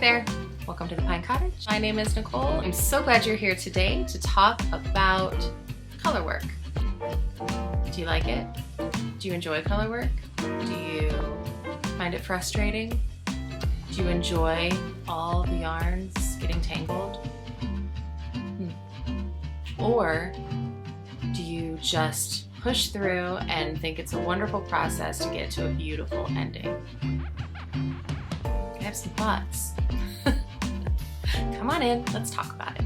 there, welcome to the Pine Cottage. My name is Nicole. I'm so glad you're here today to talk about color work. Do you like it? Do you enjoy color work? Do you find it frustrating? Do you enjoy all the yarns getting tangled? Or do you just push through and think it's a wonderful process to get to a beautiful ending? I have some thoughts. Come on in, let's talk about it.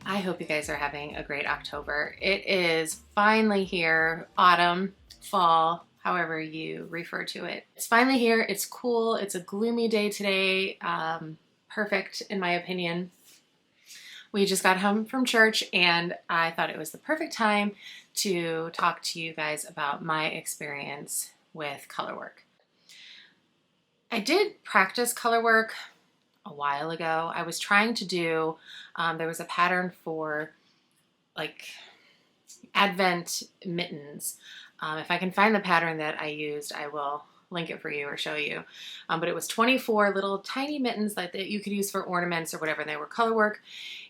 I hope you guys are having a great October. It is finally here, autumn, fall, however you refer to it. It's finally here, it's cool, it's a gloomy day today, perfect in my opinion. We just got home from church and I thought it was the perfect time to talk to you guys about my experience with color work. I did practice color work a while ago. I was trying to do, there was a pattern for like Advent mittens. If I can find the pattern that I used, I will link it for you or show you. But it was 24 little tiny mittens that you could use for ornaments or whatever. They were color work,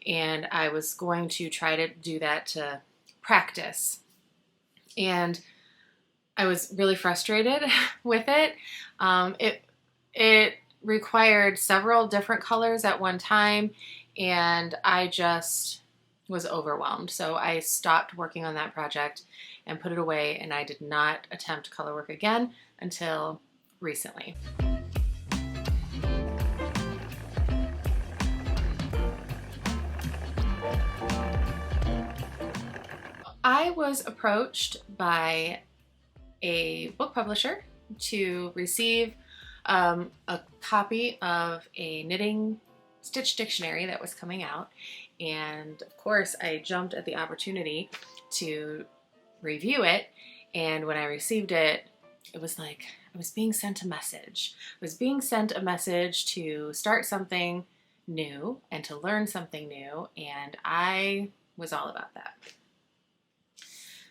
and I was going to try to do that to practice. And I was really frustrated with it. It required several different colors at one time, and I just was overwhelmed. So I stopped working on that project and put it away, and I did not attempt color work again until recently. I was approached by a book publisher to receive a copy of a knitting stitch dictionary that was coming out, and of course I jumped at the opportunity to review it. And when I received it, it was like I was being sent a message. I was being sent a message to start something new and to learn something new, and I was all about that.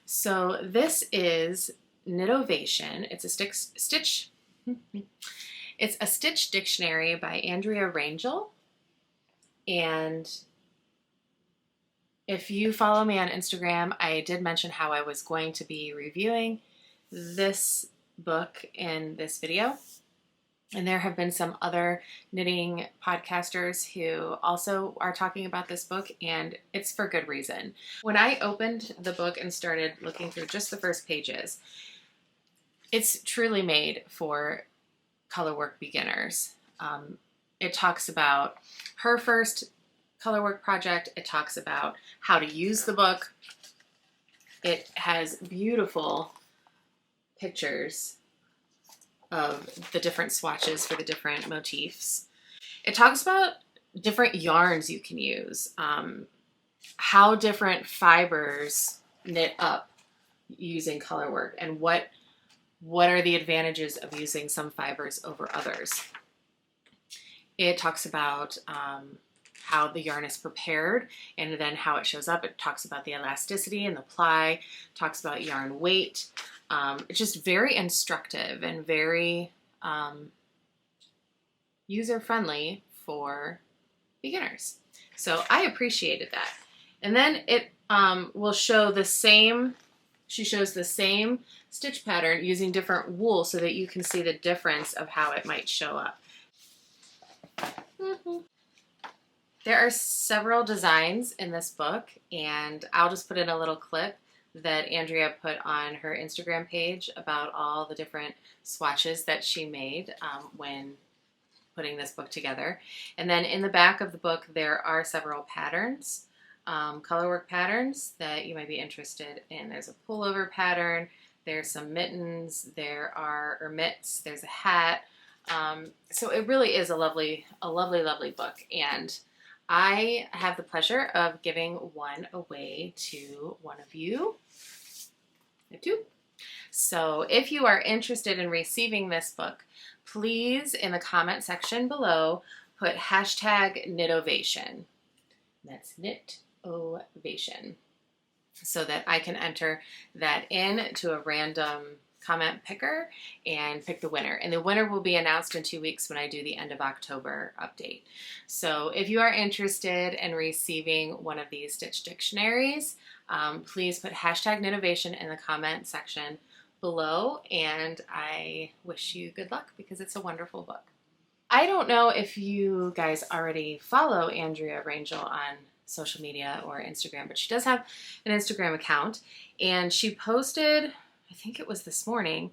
So this is Knitovation. It's a stitch dictionary by Andrea Rangel. And if you follow me on Instagram, I did mention how I was going to be reviewing this book in this video. And there have been some other knitting podcasters who also are talking about this book, and it's for good reason. When I opened the book and started looking through just the first pages, it's truly made for color work beginners. It talks about her first color work project. It talks about how to use the book. It has beautiful pictures of the different swatches for the different motifs. It talks about different yarns you can use, how different fibers knit up using color work, and what are the advantages of using some fibers over others. It talks about how the yarn is prepared and then how it shows up. It talks about the elasticity and the ply, talks about yarn weight. It's just very instructive and very user-friendly for beginners. So I appreciated that. And then it will show the same, she shows the same stitch pattern using different wool so that you can see the difference of how it might show up. There are several designs in this book, and I'll just put in a little clip that Andrea put on her Instagram page about all the different swatches that she made when putting this book together. And then in the back of the book, there are several patterns, colorwork patterns that you might be interested in. There's a pullover pattern, there's some mittens, there are mitts, there's a hat. So it really is a lovely book, and I have the pleasure of giving one away to one of you. I do. So if you are interested in receiving this book, please in the comment section below put hashtag Knitovation. That's Knitovation, so that I can enter that in to a random comment picker and pick the winner. And the winner will be announced in 2 weeks when I do the end of October update. So if you are interested in receiving one of these stitch dictionaries, please put hashtag Knitivation in the comment section below, and I wish you good luck because it's a wonderful book. I don't know if you guys already follow Andrea Rangel on social media or Instagram, but she does have an Instagram account, and she posted, I think it was this morning,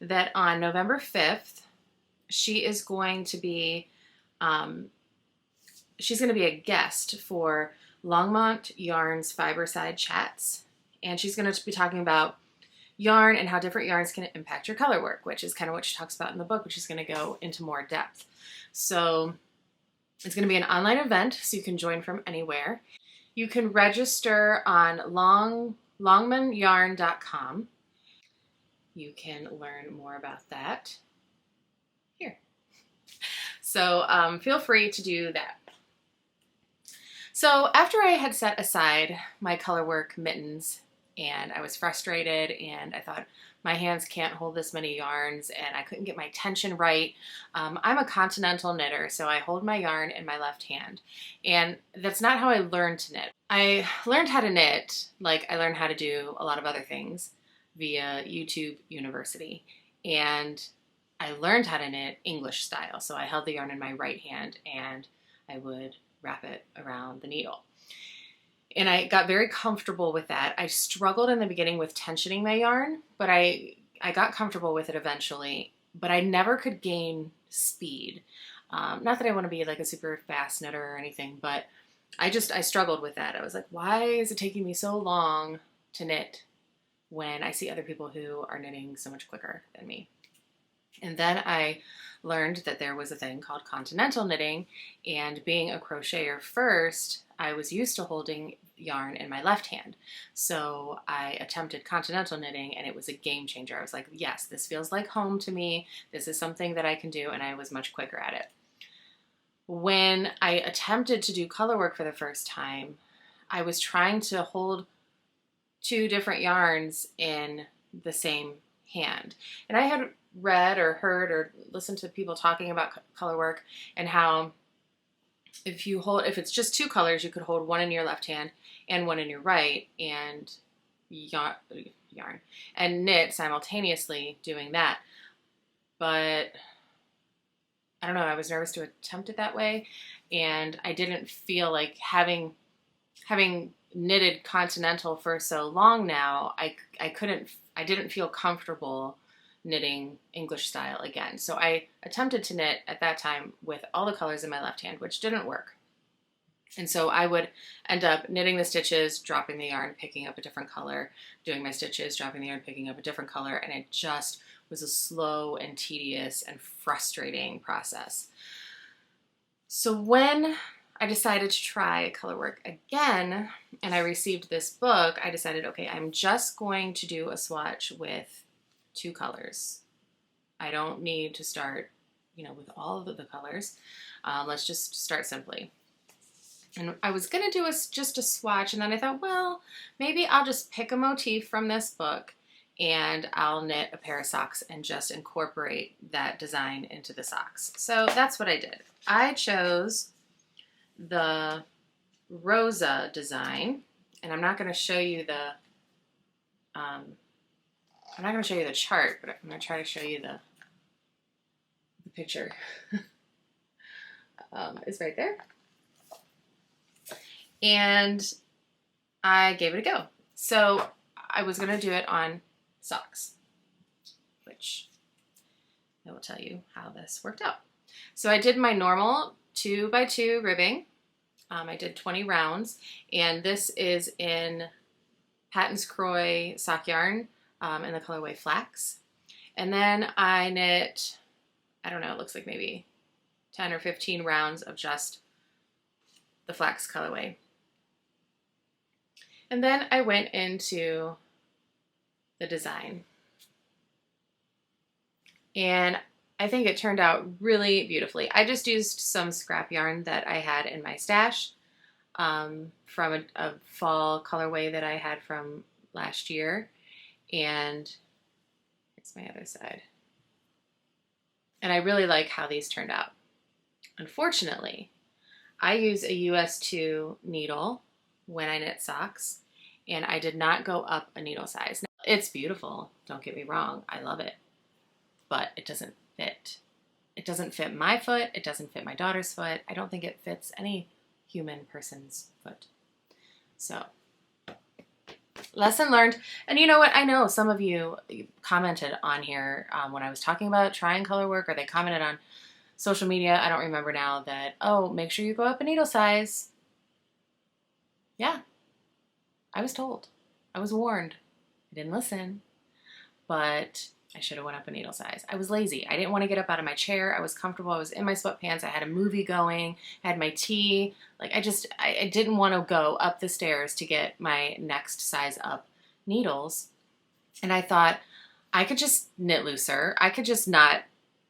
that on November 5th, she is going to be, she's going to be a guest for Longmont Yarns Fiberside Chats, and she's going to be talking about yarn and how different yarns can impact your color work, which is kind of what she talks about in the book, which is going to go into more depth. So it's going to be an online event, so you can join from anywhere. You can register on longmanyarn.com. You can learn more about that here. So feel free to do that. So after I had set aside my Colorwork mittens and I was frustrated and I thought my hands can't hold this many yarns and I couldn't get my tension right, I'm a continental knitter, so I hold my yarn in my left hand. And that's not how I learned to knit. I learned how to knit, like I learned how to do a lot of other things, via YouTube University. And I learned how to knit English style. So I held the yarn in my right hand and I would wrap it around the needle. And I got very comfortable with that. I struggled in the beginning with tensioning my yarn, but I got comfortable with it eventually, but I never could gain speed. Not that I want to be like a super fast knitter or anything, but I struggled with that. I was like, why is it taking me so long to knit when I see other people who are knitting so much quicker than me? And then I learned that there was a thing called continental knitting, and being a crocheter first, I was used to holding yarn in my left hand. So I attempted continental knitting and it was a game changer. I was like, yes, this feels like home to me. This is something that I can do, and I was much quicker at it. When I attempted to do colorwork for the first time, I was trying to hold 2 different yarns in the same hand. And I had read or heard or listened to people talking about colorwork and how if it's just 2 colors, you could hold one in your left hand and one in your right and yarn and knit simultaneously doing that. But I don't know, I was nervous to attempt it that way, and I didn't feel like having knitted continental for so long now, I didn't feel comfortable knitting English style again. So I attempted to knit at that time with all the colors in my left hand, which didn't work. And so I would end up knitting the stitches, dropping the yarn, picking up a different color, doing my stitches, dropping the yarn, picking up a different color, and it just was a slow and tedious and frustrating process. So when I decided to try colorwork again, and I received this book, I decided, okay, I'm just going to do a swatch with 2 colors. I don't need to start, with all of the colors. Let's just start simply. And I was going to do just a swatch, and then I thought, well, maybe I'll just pick a motif from this book and I'll knit a pair of socks and just incorporate that design into the socks. So that's what I did. I chose the Rosa design, and I'm not going to show you the chart, but I'm going to try to show you the picture. It's right there. And I gave it a go. So I was going to do it on socks, which I will tell you how this worked out. So I did my normal 2x2 ribbing. I did 20 rounds, and this is in Patton's Croy sock yarn in the colorway Flax. And then I knit, I don't know, it looks like maybe 10 or 15 rounds of just the Flax colorway. And then I went into the design. And I think it turned out really beautifully. I just used some scrap yarn that I had in my stash from a fall colorway that I had from last year. And That's my other side. And I really like how these turned out. Unfortunately, I use a US 2 needle when I knit socks, and I did not go up a needle size. Now, it's beautiful, don't get me wrong, I love it, but it doesn't fit. It doesn't fit my foot, it doesn't fit my daughter's foot. I don't think it fits any human person's foot. So, lesson learned. And you know what? I know some of you commented on here when I was talking about trying color work, or they commented on social media, I don't remember now, that, oh, make sure you go up a needle size. Yeah, I was told. I was warned. I didn't listen, but I should have went up a needle size. I was lazy. I didn't want to get up out of my chair. I was comfortable. I was in my sweatpants. I had a movie going. I had my tea. Like, I didn't want to go up the stairs to get my next size up needles. And I thought, I could just knit looser. I could just not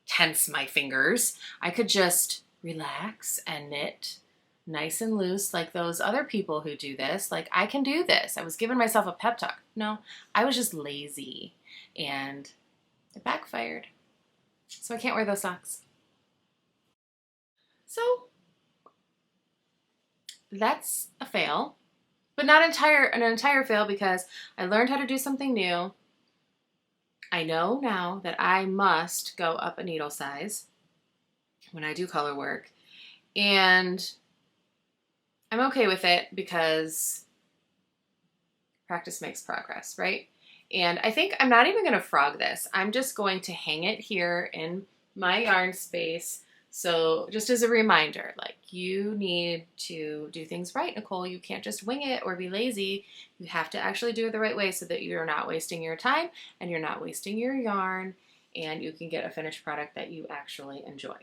tense my fingers. I could just relax and knit nice and loose like those other people who do this. Like, I can do this. I was giving myself a pep talk. No, I was just lazy, and it backfired. So I can't wear those socks. So that's a fail, but not an entire fail, because I learned how to do something new. I know now that I must go up a needle size when I do color work, and I'm okay with it because practice makes progress, right? And I think I'm not even going to frog this. I'm just going to hang it here in my yarn space. So just as a reminder, like, you need to do things right, Nicole. You can't just wing it or be lazy. You have to actually do it the right way so that you're not wasting your time and you're not wasting your yarn, and you can get a finished product that you actually enjoy.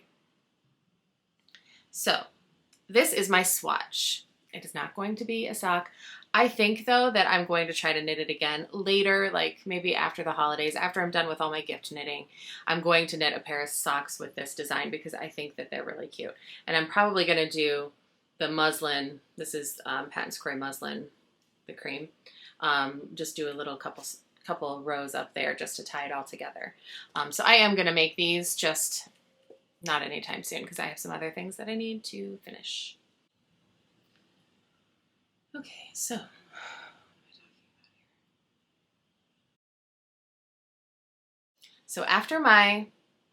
So this is my swatch. It is not going to be a sock. I think, though, that I'm going to try to knit it again later, like maybe after the holidays, after I'm done with all my gift knitting. I'm going to knit a pair of socks with this design because I think that they're really cute. And I'm probably going to do the muslin. This is Patton's Croy muslin, the cream. Just do a little couple rows up there just to tie it all together. So I am going to make these, just not anytime soon because I have some other things that I need to finish. Okay, so after my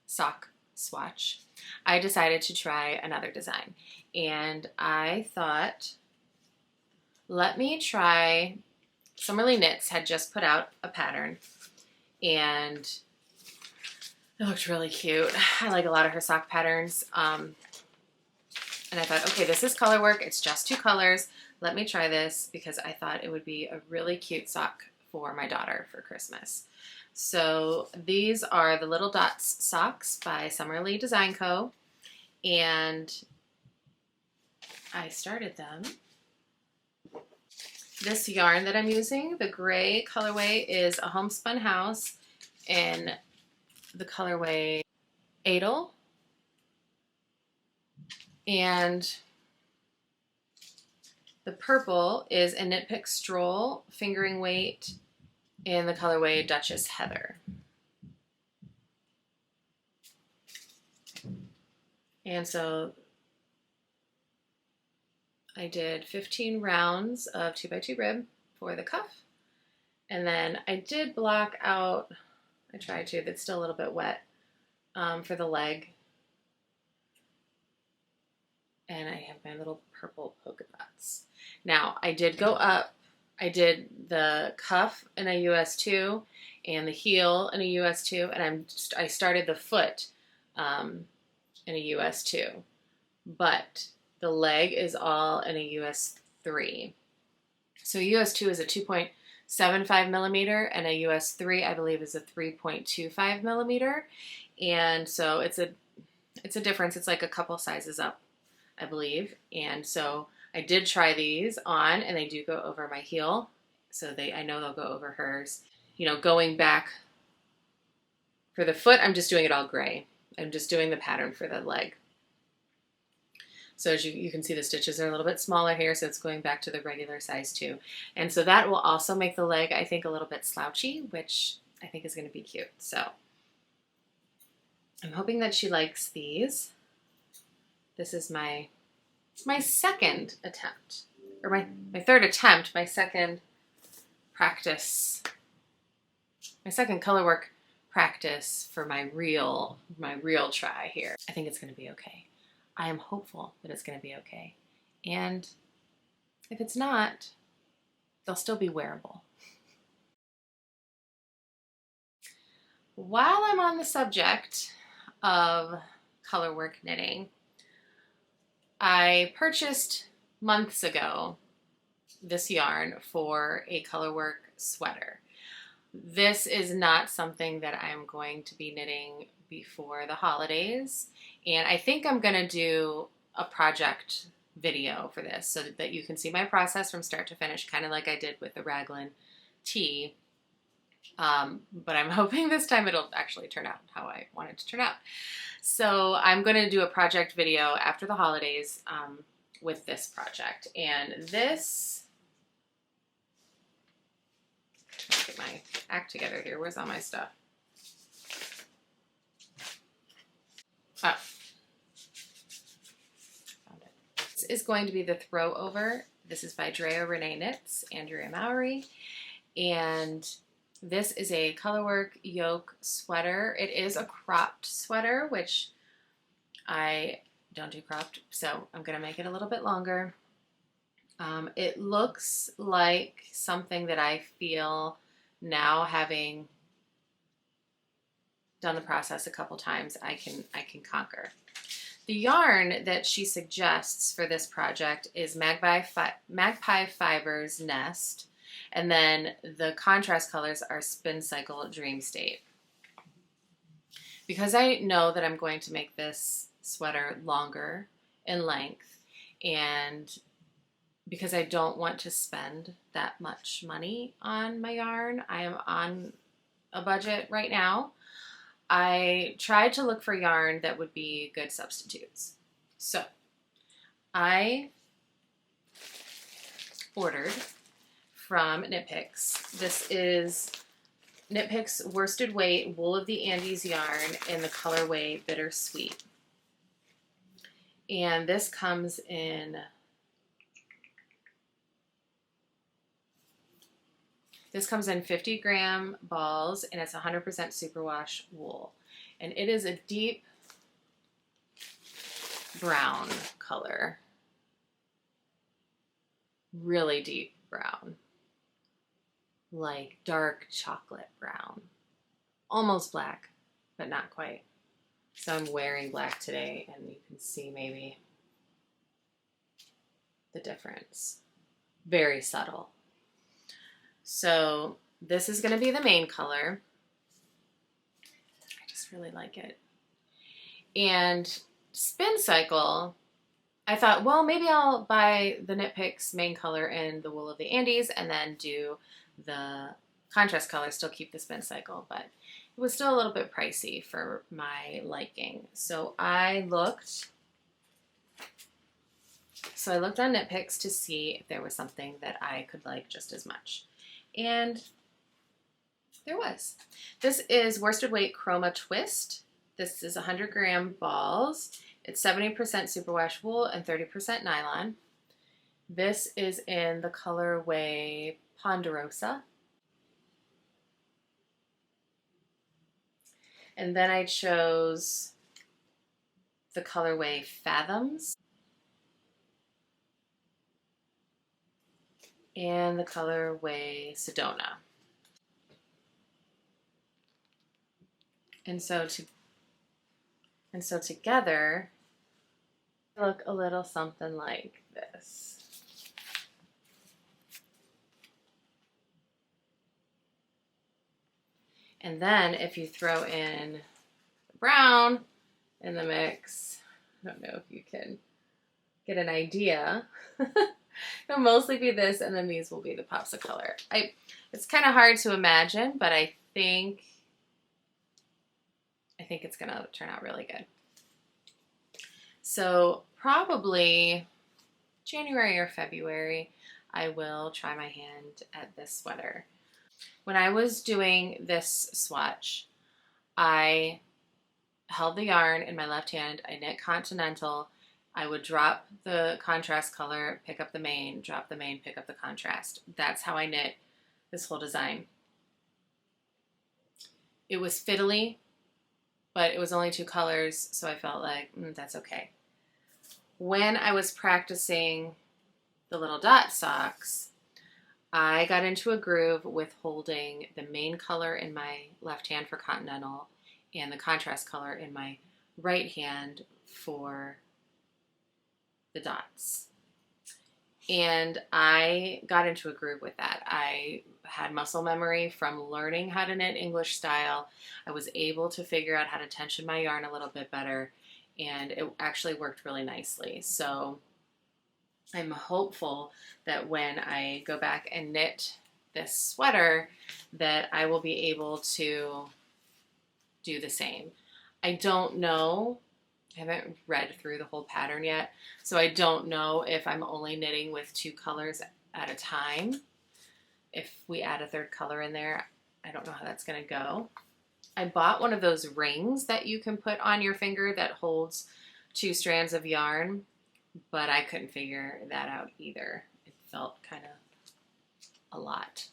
sock swatch, I decided to try another design, and I thought, let me try. Summerly Knits had just put out a pattern, and it looked really cute. I like a lot of her sock patterns, and I thought, okay, this is color work. It's just 2 colors. Let me try this because I thought it would be a really cute sock for my daughter for Christmas. So these are the Little Dots socks by Summerly Design Co. And I started them. This yarn that I'm using, the gray colorway, is a Homespun House in the colorway Adel. And the purple is a Nitpix Stroll fingering weight in the colorway Duchess Heather. And so I did 15 rounds of 2x2 rib for the cuff. And then I did block out, I tried to, that's still a little bit wet, for the leg. And I have my little purple polka dots. Now, I did go up. I did the cuff in a US 2 and the heel in a US 2, and I started the foot in a US 2. But the leg is all in a US 3. So a US 2 is a 2.75 millimeter, and a US 3, I believe, is a 3.25 millimeter. And so it's a difference. It's like a couple sizes up, I believe. And so I did try these on, and they do go over my heel. So I know they'll go over hers. You know, going back for the foot, I'm just doing it all gray. I'm just doing the pattern for the leg. So as you can see, the stitches are a little bit smaller here, so it's going back to the regular size too. And so that will also make the leg, I think, a little bit slouchy, which I think is going to be cute. So I'm hoping that she likes these. This is my second attempt, or my third attempt, my second practice, my second colorwork practice for my real try here. I think it's going to be okay. I am hopeful that it's going to be okay. And if it's not, they'll still be wearable. While I'm on the subject of colorwork knitting, I purchased months ago this yarn for a colorwork sweater. This is not something that I'm going to be knitting before the holidays, and I think I'm going to do a project video for this so that you can see my process from start to finish, kind of like I did with the raglan tee. But I'm hoping this time it'll actually turn out how I want it to turn out. So I'm going to do a project video after the holidays with this project. And this, let's get my act together here. Where's all my stuff? Oh. Found it. This is going to be the Throwover. This is by Drea Renee Knits, Andrea Mowry. And this is a Colorwork yoke sweater. It is a cropped sweater, which I don't do cropped, so I'm going to make it a little bit longer. It looks like something that I feel now, having done the process a couple times, I can conquer. The yarn that she suggests for this project is Magpie Fibers Nest. And then the contrast colors are Spin Cycle Dream State. Because I know that I'm going to make this sweater longer in length, and because I don't want to spend that much money on my yarn, I am on a budget right now. I tried to look for yarn that would be good substitutes. So I ordered from Nitpix. This is Nitpix worsted weight wool of the Andes yarn in the colorway Bittersweet. And this comes in 50-gram balls, and it's 100% superwash wool. And it is a deep brown color. Really deep brown. Like dark chocolate brown. Almost black, but not quite. So I'm wearing black today, and you can see maybe the difference. Very subtle. So this is going to be the main color. I just really like it. And Spin Cycle, I thought, well, maybe I'll buy the Nitpix main color in the wool of the Andes and then do the contrast color, still keep the Spin Cycle, but it was still a little bit pricey for my liking. So I looked on Nitpix to see if there was something that I could like just as much. And there was. This is worsted weight Chroma Twist. This is 100-gram balls. It's 70% superwash wool and 30% nylon. This is in the colorway Ponderosa. And then I chose the colorway Fathoms and the colorway Sedona. And so together they look a little something like this. And then if you throw in the brown in the mix, I don't know if you can get an idea. It'll mostly be this, and then these will be the pops of color. It's kind of hard to imagine, but I think it's gonna turn out really good. So probably January or February, I will try my hand at this sweater. When I was doing this swatch, I held the yarn in my left hand, I knit continental, I would drop the contrast color, pick up the main, drop the main, pick up the contrast. That's how I knit this whole design. It was fiddly, but it was only 2 colors, so I felt like, that's okay. When I was practicing the little dot socks, I got into a groove with holding the main color in my left hand for continental and the contrast color in my right hand for the dots. And I got into a groove with that. I had muscle memory from learning how to knit English style. I was able to figure out how to tension my yarn a little bit better, and it actually worked really nicely. So I'm hopeful that when I go back and knit this sweater that I will be able to do the same. I don't know, I haven't read through the whole pattern yet, so I don't know if I'm only knitting with 2 colors at a time. If we add a 3rd color in there, I don't know how that's gonna go. I bought one of those rings that you can put on your finger that holds 2 strands of yarn, but I couldn't figure that out either. It felt kind of a lot.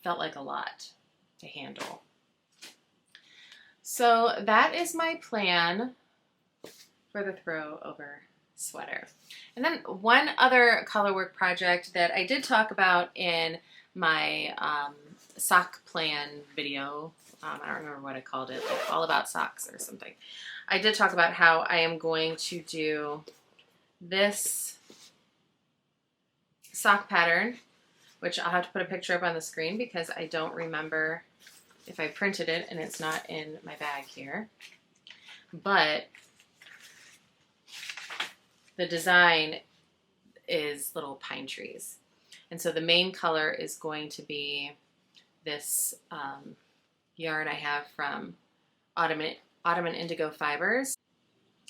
Felt like a lot to handle. So that is my plan for the Throwover sweater. And then one other colorwork project that I did talk about in my sock plan video. I don't remember what I called it, like all about socks or something. I did talk about how I am going to do this sock pattern, which I'll have to put a picture up on the screen because I don't remember if I printed it and it's not in my bag here. But the design is little pine trees. And so the main color is going to be this yarn I have from Autumn Indigo Fibers.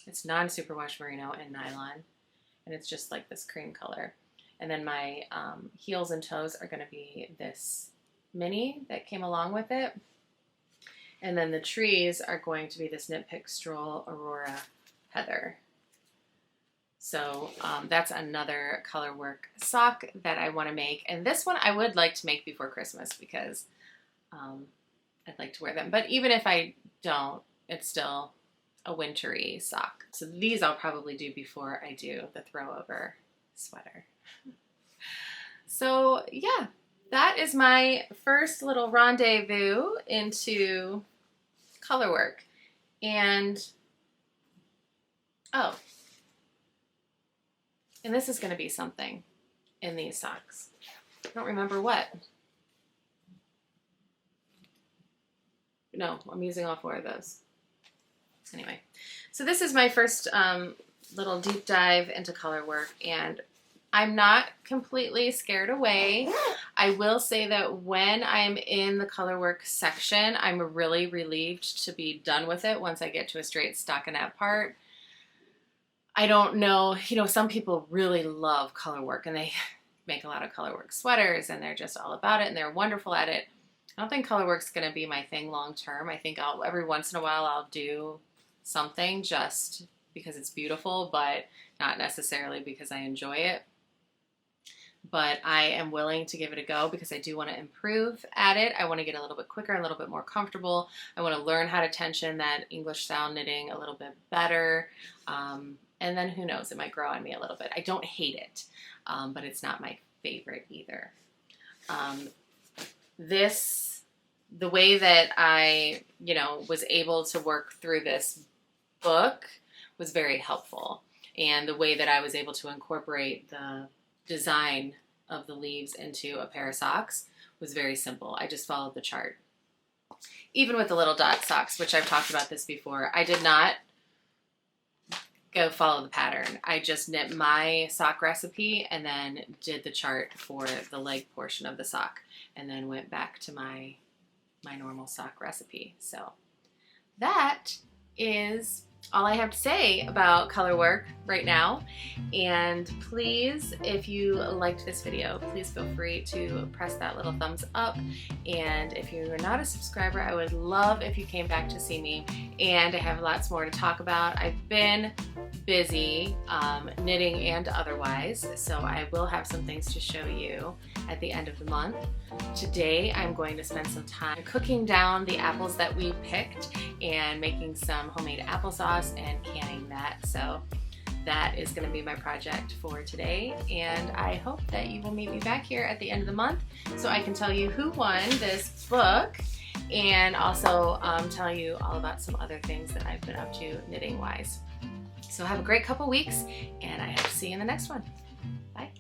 It's non-superwash merino and nylon, and it's just like this cream color. And then my heels and toes are going to be this mini that came along with it. And then the trees are going to be this Nitpix Stroll Aurora Heather. So that's another colorwork sock that I want to make. And this one I would like to make before Christmas because I'd like to wear them. But even if I don't, it's still a wintry sock. So these I'll probably do before I do the Throwover sweater. So yeah, that is my first little rendezvous into colorwork. And oh, and this is going to be something in these socks. I don't remember what. No, I'm using all 4 of those. Anyway, so this is my first little deep dive into colorwork, and I'm not completely scared away. I will say that when I'm in the colorwork section, I'm really relieved to be done with it once I get to a straight stockinette part. I don't know, some people really love colorwork and they make a lot of colorwork sweaters and they're just all about it and they're wonderful at it. I don't think colorwork's going to be my thing long term. I think every once in a while I'll do something just because it's beautiful, but not necessarily because I enjoy it. But I am willing to give it a go because I do want to improve at it. I want to get a little bit quicker, a little bit more comfortable. I want to learn how to tension that English style knitting a little bit better. And then who knows, it might grow on me a little bit. I don't hate it, but it's not my favorite either. The way that I, was able to work through this book was very helpful. And the way that I was able to incorporate the design of the leaves into a pair of socks was very simple. I just followed the chart. Even with the little dot socks, which I've talked about this before, I did not go follow the pattern. I just knit my sock recipe and then did the chart for the leg portion of the sock and then went back to my normal sock recipe. So that is all I have to say about colorwork right now. And please, if you liked this video, please feel free to press that little thumbs up. And if you're not a subscriber, I would love if you came back to see me. And I have lots more to talk about. I've been busy knitting and otherwise, so I will have some things to show you at the end of the month. Today I'm going to spend some time cooking down the apples that we picked and making some homemade applesauce and canning that. So that is going to be my project for today, and I hope that you will meet me back here at the end of the month so I can tell you who won this book and also tell you all about some other things that I've been up to knitting wise. So have a great couple weeks, and I hope to see you in the next one. Bye.